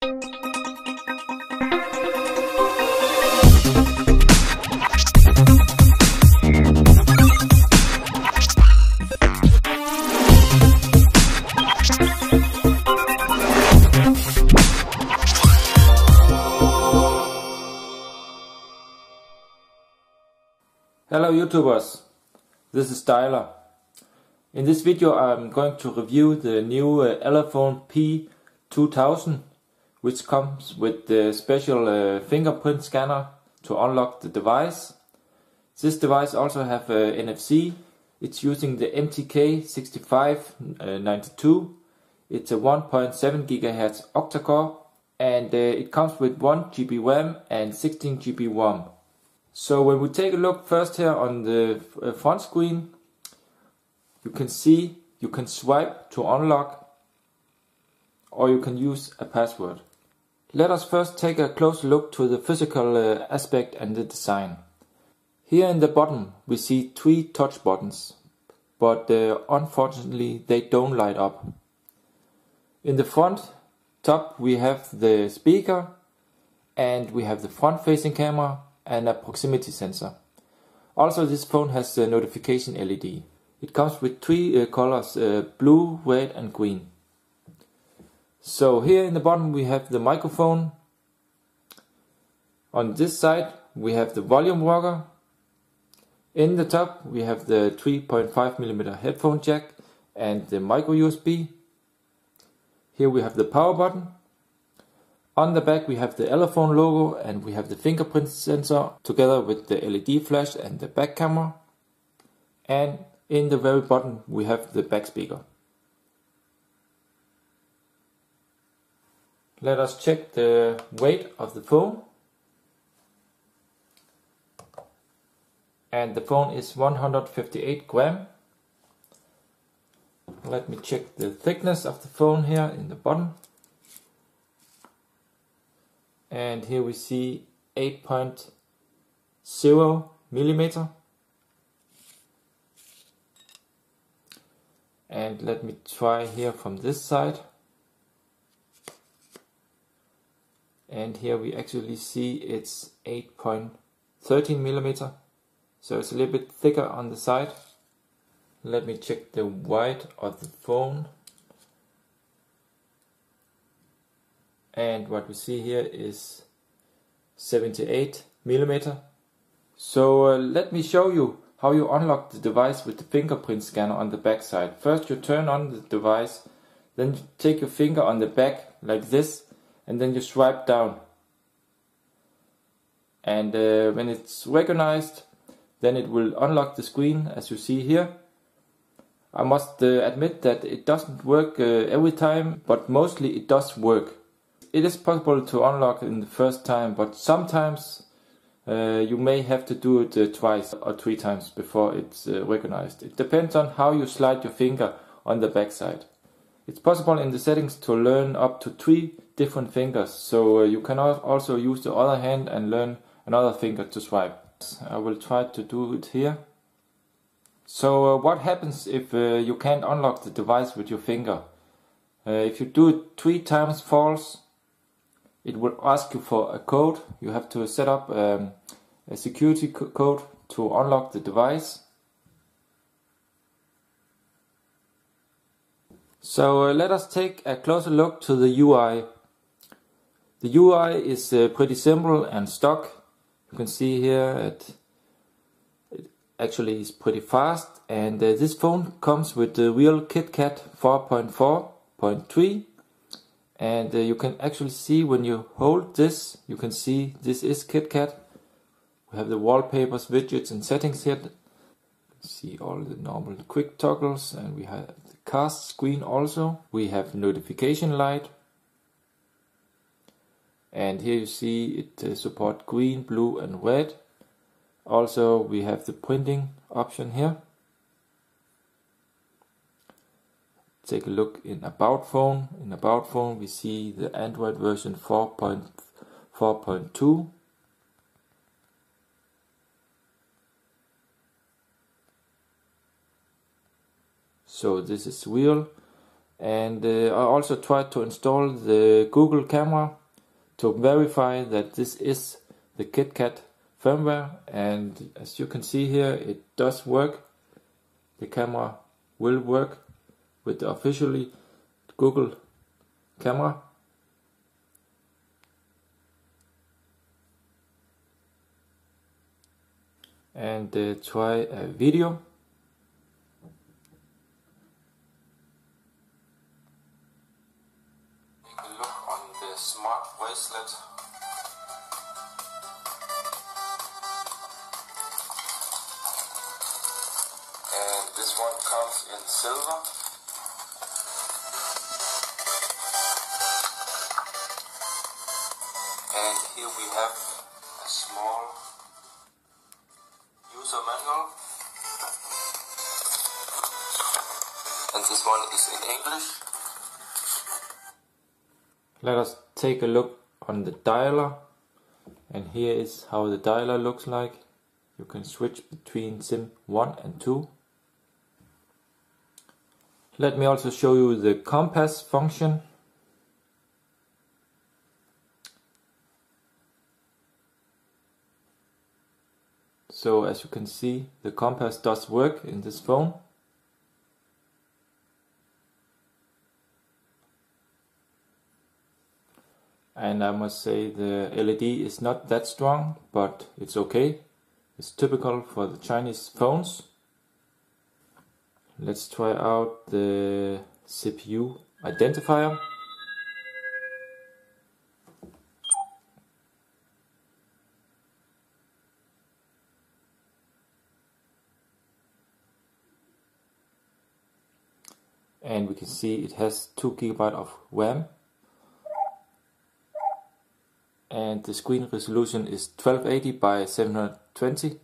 Hello YouTubers, this is Styler. In this video I'm going to review the new Elephone P2000, which comes with the special fingerprint scanner to unlock the device. This device also has NFC. It's using the MTK6592. It's a 1.7 GHz octa-core, and it comes with 1 GB RAM and 16 GB ROM. So when we take a look first here on the front screen, you can see you can swipe to unlock, or you can use a password. Let us first take a closer look to the physical aspect and the design. Here in the bottom we see 3 touch buttons, but unfortunately they don't light up. In the front top we have the speaker, and we have the front facing camera and a proximity sensor. Also, this phone has a notification LED. It comes with 3 colors, blue, red and green. So here in the bottom we have the microphone. On this side we have the volume rocker. In the top we have the 3.5mm headphone jack and the micro USB. Here we have the power button. On the back we have the Elephone logo, and we have the fingerprint sensor together with the LED flash and the back camera. And in the very bottom we have the back speaker. Let us check the weight of the phone. And the phone is 158 grams. Let me check the thickness of the phone here in the bottom. And here we see 8.0 millimeter. And let me try here from this side. And here we actually see it's 8.13 millimeter. So it's a little bit thicker on the side. Let me check the weight of the phone. And what we see here is 78 millimeter. So let me show you how you unlock the device with the fingerprint scanner on the back side. First you turn on the device, then you take your finger on the back like this, and then you swipe down. And when it's recognized, then it will unlock the screen as you see here. I must admit that it doesn't work every time, but mostly it does work. It is possible to unlock in the first time, but sometimes you may have to do it twice or 3 times before it's recognized. It depends on how you slide your finger on the back side. It's possible in the settings to learn up to 3 different fingers, so you can also use the other hand and learn another finger to swipe. I will try to do it here. So what happens if you can't unlock the device with your finger? If you do it 3 times false, it will ask you for a code. You have to set up a security code to unlock the device. So let us take a closer look to the UI. The UI is pretty simple and stock. You can see here it actually is pretty fast, and this phone comes with the real KitKat 4.4.3. And you can actually see when you hold this, you can see this is KitKat. We have the wallpapers, widgets and settings here. You can see all the normal quick toggles, and we have the cast screen also. We have notification light. And here you see it supports green, blue and red. Also we have the printing option here. Take a look in About Phone. In About Phone we see the Android version 4.4.2. So this is real. And I also tried to install the Google camera to verify that this is the KitKat firmware, and as you can see here, it does work. The camera will work with the officially Google camera. And try a video. Take a look on the smart bracelet. And this one comes in silver. And here we have a small user manual. And this one is in English. Let us take a look on the dialer. And here is how the dialer looks like. You can switch between SIM 1 and 2. Let me also show you the compass function. So as you can see, the compass does work in this phone. And I must say the LED is not that strong, but it's okay. It's typical for the Chinese phones. Let's try out the CPU identifier. And we can see it has 2 GB of RAM. And the screen resolution is 1280 by 720.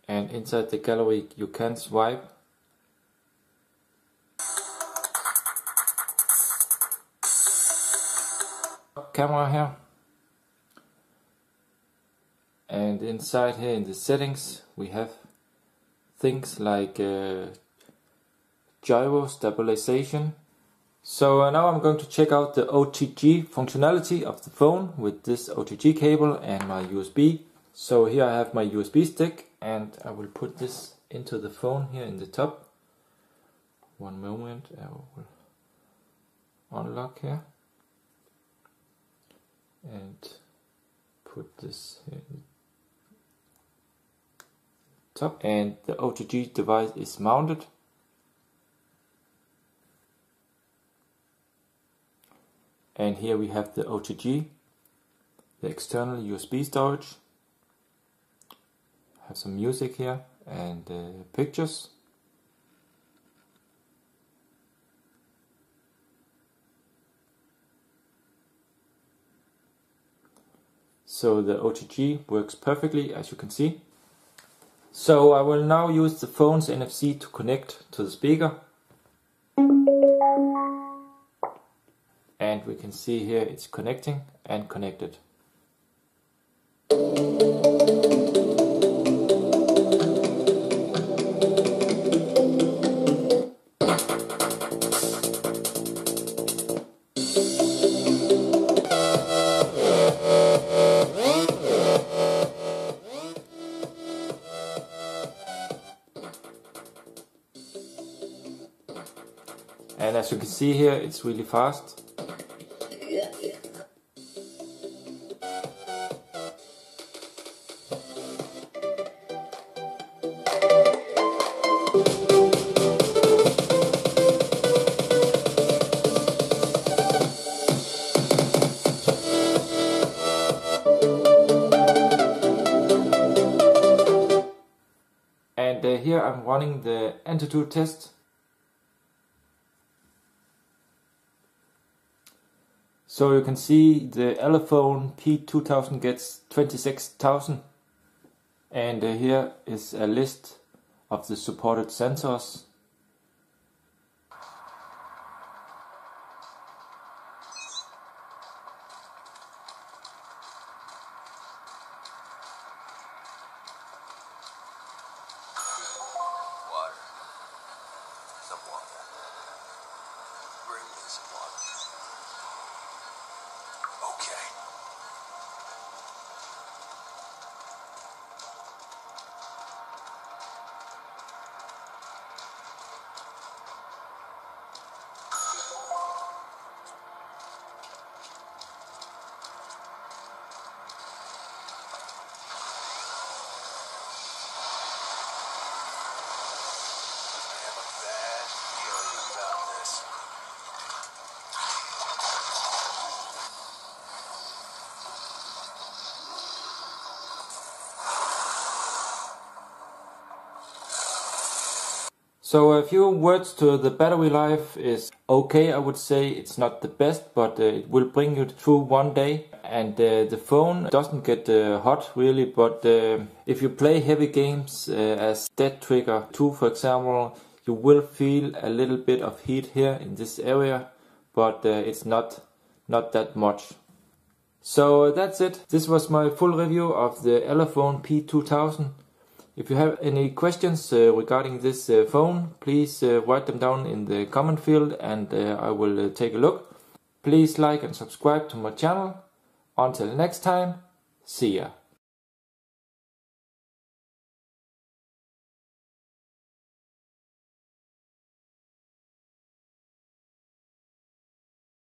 And inside the gallery you can swipe. Camera here. And inside here in the settings we have things like gyro stabilization. So now I'm going to check out the OTG functionality of the phone with this OTG cable and my USB. So here I have my USB stick and I will put this into the phone here in the top. One moment, I will unlock here and put this here in the top, and the OTG device is mounted. And here we have the OTG, the external USB storage. I have some music here and pictures. So the OTG works perfectly, as you can see. So I will now use the phone's NFC to connect to the speaker. And we can see here it's connecting and connected. And as you can see here, it's really fast. And here I'm running the Antutu test. So you can see the Elephone P2000 gets 26,000. And here is a list of the supported sensors. So a few words to the battery life is okay, I would say. It's not the best, but it will bring you through one day. And the phone doesn't get hot really, but if you play heavy games as Dead Trigger 2 for example, you will feel a little bit of heat here in this area, but it's not that much. So that's it. This was my full review of the Elephone P2000. If you have any questions regarding this phone, please write them down in the comment field and I will take a look. Please like and subscribe to my channel. Until next time, see ya.